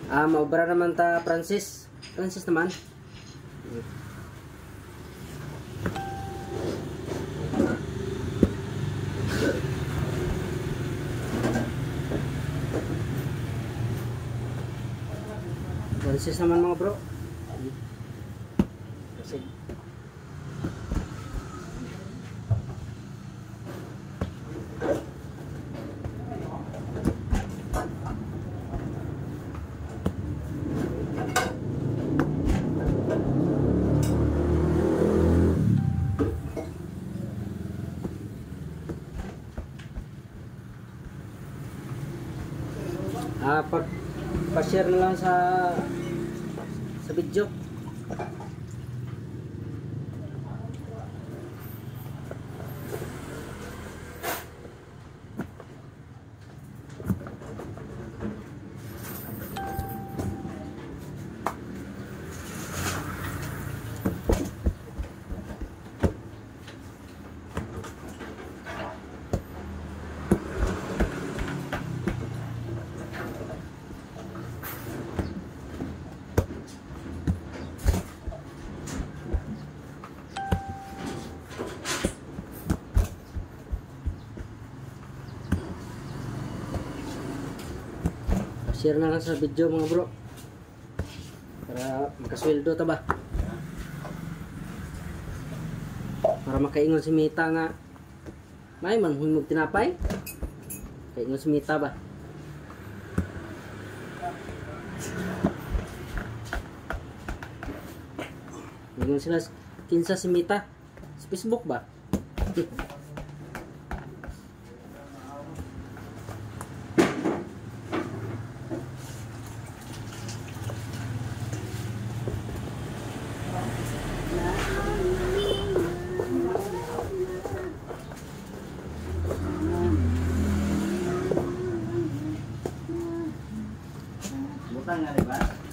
Maubra naman ta Francis. Francis naman. Francis naman mga bro. Kasi pa-share na lang sa video. Share na lang sa video mga bro para makasweldo ta ba, para makaingon si Mita nga may man humog tinapay, kaingon si Mita ba. Ingon sila kinsa si Mita sa Facebook ba.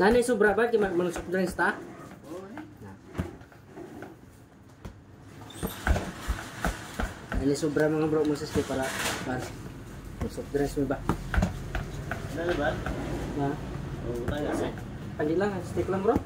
Nani sobra ba kay manusok drinks ta? Nani sobra mga bro mo sa para manusok drinks mo ba? Nani ba? Na. Oh, utang kasi. Andi lang, stick lang bro.